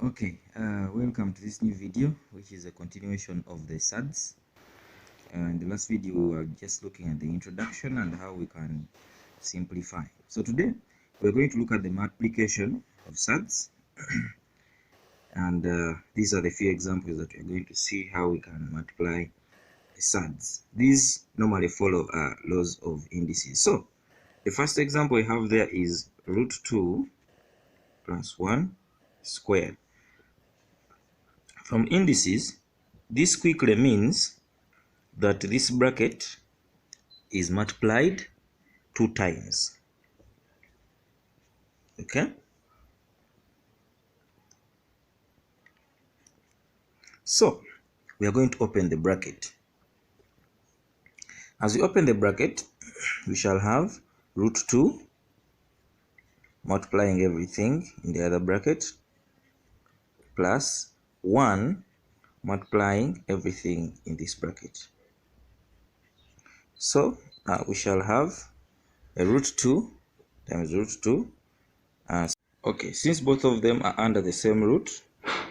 Okay, welcome to this new video, which is a continuation of the Surds. In the last video, we were just looking at the introduction and how we can simplify. So today, we're going to look at the multiplication of Surds. And these are the few examples that we're going to see how we can multiply the Surds. These normally follow laws of indices. So, the first example we have there is root 2 plus 1 squared. From indices, this quickly means that this bracket is multiplied 2 times. Okay? So, we are going to open the bracket. As we open the bracket, we shall have root 2 multiplying everything in the other bracket plus 1 multiplying everything in this bracket. So, we shall have a root 2 times root 2. Okay, since both of them are under the same root,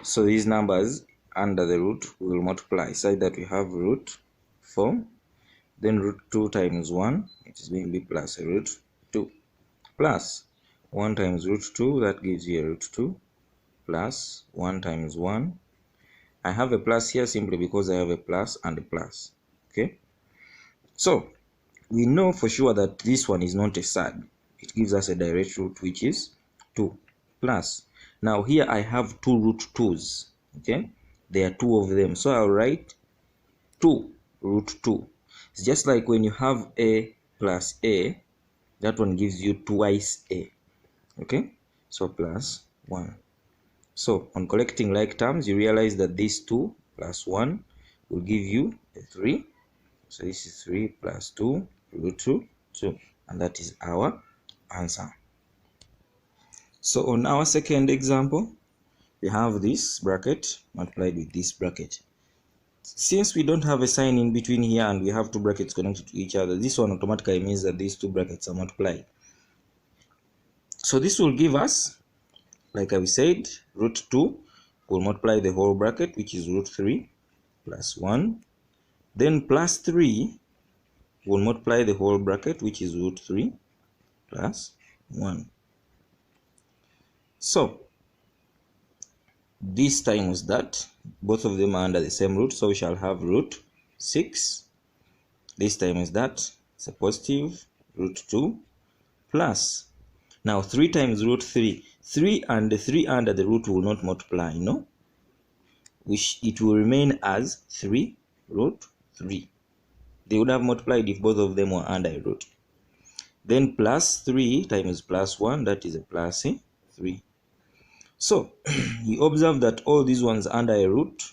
so these numbers under the root will multiply, such that we have root 4, then root 2 times 1, it is going to be plus a root 2, plus 1 times root 2, that gives you a root 2, plus 1 times 1. I have a plus here simply because I have a plus and a plus. Okay, so we know for sure that this one is not a surd. It gives us a direct root, which is 2, plus. Now here I have 2 root 2's. Okay, there are 2 of them, so I'll write 2 root 2. It's just like when you have a plus a, that one gives you twice a. Okay, so plus 1. So on collecting like terms, you realize that these 2 plus 1 will give you a 3. So this is 3 plus 2 root 2, and that is our answer. So on our second example, we have this bracket multiplied with this bracket. Since we don't have a sign in between here and we have 2 brackets connected to each other, this one automatically means that these 2 brackets are multiplied. So this will give us, like I said, root 2 will multiply the whole bracket, which is root 3 plus 1. Then plus 3 will multiply the whole bracket, which is root 3 plus 1. So this times that, both of them are under the same root, so we shall have root 6. This times that, it's a positive root 2 plus. Now 3 times root 3. 3 and the 3 under the root will not multiply, no? Which it will remain as 3 root 3. They would have multiplied if both of them were under a root. Then plus 3 times plus 1, that is a plus 3. So you observe that all these ones under a root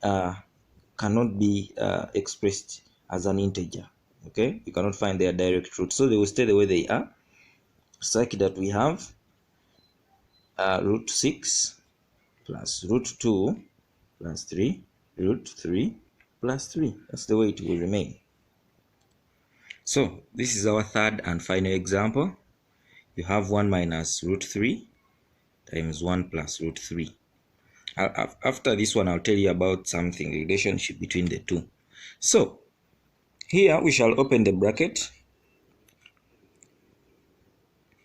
cannot be expressed as an integer. Okay, you cannot find their direct root, so they will stay the way they are, such that we have root 6 plus root 2 plus 3 root 3 plus 3. That's the way it will remain. So this is our third and final example. You have 1 minus root 3 times 1 plus root 3. After this one, I'll tell you about something, relationship between the two. So here we shall open the bracket.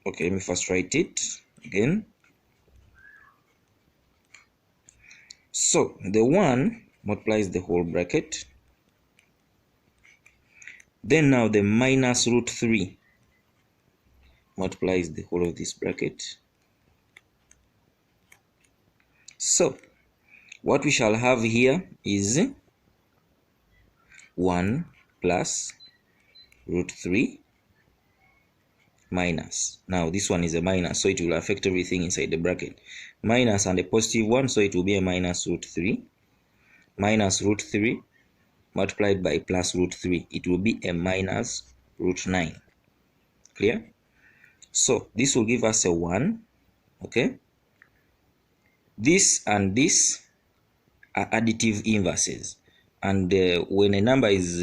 Okay, let me first write it again. So the 1 multiplies the whole bracket. Then now the minus root 3 multiplies the whole of this bracket. So what we shall have here is 1 plus root 3 minus. Now this one is a minus, so it will affect everything inside the bracket. Minus and a positive 1, so it will be a minus root 3. Minus root 3 multiplied by plus root 3, it will be a minus root 9. Clear? So this will give us a 1. Okay, this and this are additive inverses, and when a number is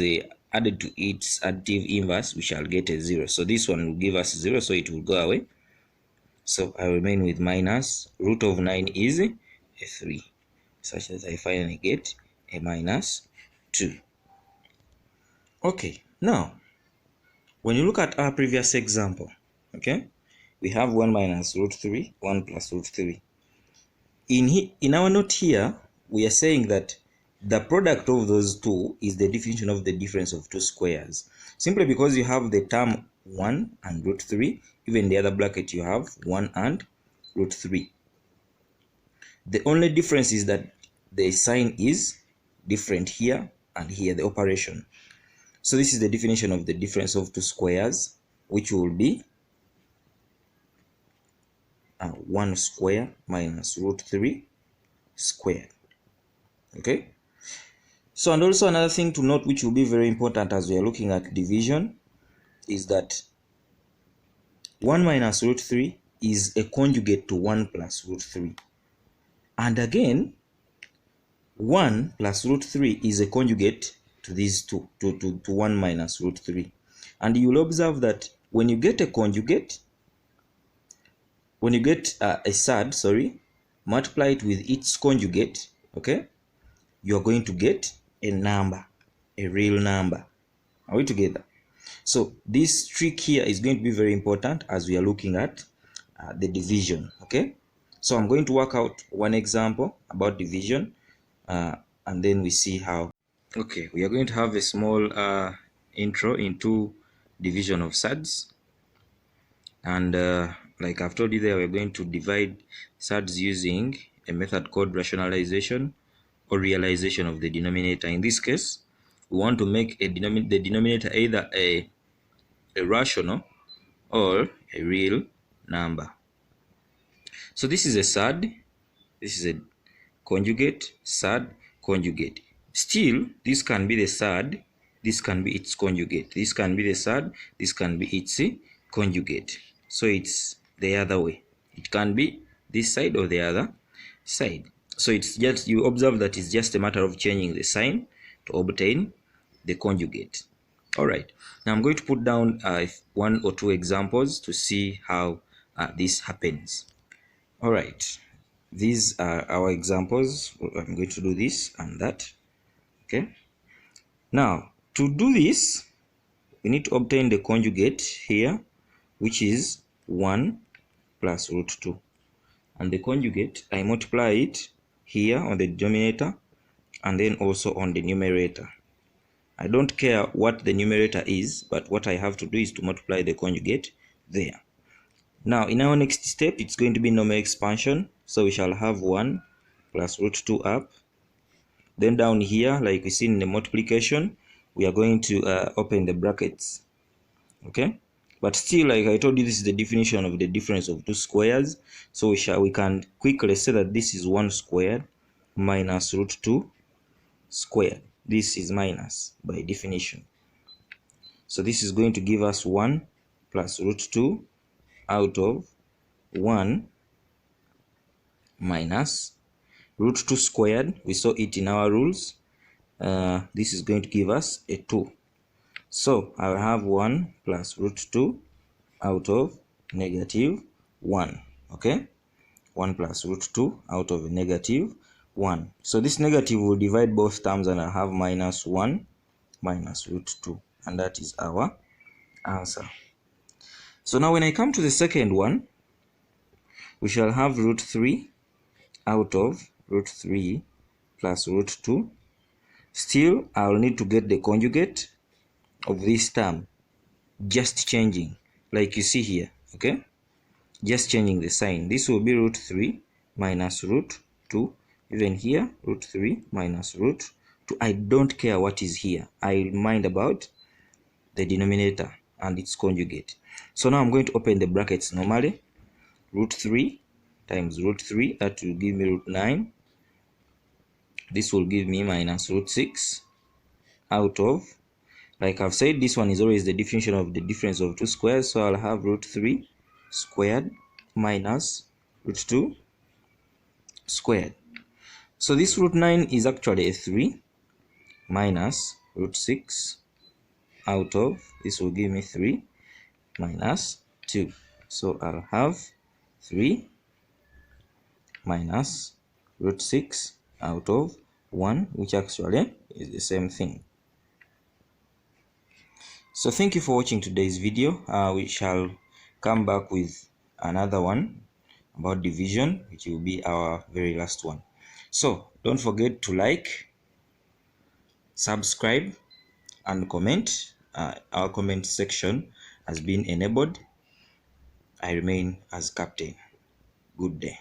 added to its additive inverse, we shall get a 0. So this one will give us 0, so it will go away. So I remain with minus root of 9 is a 3, such that I finally get a minus 2. Okay, now when you look at our previous example, okay, we have 1 minus root 3, 1 plus root 3. In our note here, we are saying that the product of those two is the definition of the difference of two squares. Simply because you have the term 1 and root 3, even in the other bracket you have 1 and root 3. The only difference is that the sign is different here and here, the operation. So this is the definition of the difference of two squares, which will be 1 square minus root 3 squared. Okay. So, and also another thing to note, which will be very important as we are looking at division, is that 1 minus root 3 is a conjugate to 1 plus root 3. And again, 1 plus root 3 is a conjugate to these two, to 1 minus root 3. And you will observe that when you get a conjugate, when you get a surd, multiply it with its conjugate, okay, you are going to get a number, a real number. Are we together? So this trick here is going to be very important as we are looking at the division, okay? So I'm going to work out one example about division, and then we see how. Okay, we are going to have a small intro into division of surds. And like I've told you there, we're going to divide surds using a method called rationalization or realization of the denominator. In this case, we want to make the denominator either a rational or a real number. So this is a surd, this is a conjugate, surd, conjugate. Still, this can be the surd, this can be its conjugate. This can be the surd, this can be its conjugate. So it's the other way. It can be this side or the other side. So it's just, you observe that it's just a matter of changing the sign to obtain the conjugate. All right, now I'm going to put down one or two examples to see how this happens. All right, these are our examples. I'm going to do this and that. Okay, now to do this, we need to obtain the conjugate here, which is 1 plus root 2. And the conjugate, I multiply it here on the denominator and then also on the numerator. I don't care what the numerator is, but what I have to do is to multiply the conjugate there. Now, in our next step, it's going to be normal expansion. So we shall have 1 plus root 2 up. Then down here, like we see in the multiplication, we are going to open the brackets. Okay? But still, like I told you, this is the definition of the difference of two squares. So we can quickly say that this is 1 squared minus root 2 squared. This is minus by definition. So this is going to give us 1 plus root 2 out of 1 minus root 2 squared. We saw it in our rules. This is going to give us a 2. So I'll have 1 plus root 2 out of negative 1. Okay, 1 plus root 2 out of negative 1. So this negative will divide both terms and I'll have minus 1 minus root 2. And that is our answer. So now when I come to the second one, we shall have root 3 out of root 3 plus root 2. Still, I'll need to get the conjugate of this term, just changing, like you see here, okay? Just changing the sign. This will be root 3 minus root 2. Even here, root 3 minus root 2. I don't care what is here. I mind about the denominator and its conjugate. So now I'm going to open the brackets normally. Root 3 times root 3, that will give me root 9. This will give me minus root 6 out of, like I've said, this one is always the definition of the difference of two squares. So I'll have root 3 squared minus root 2 squared. So this root 9 is actually a 3 minus root 6 out of, this will give me 3 minus 2. So I'll have 3 minus root 6 out of 1, which actually is the same thing. So thank you for watching today's video. We shall come back with another one about division, which will be our very last one. So don't forget to like, subscribe, and comment. Our comment section has been enabled. I remain as captain. Good day.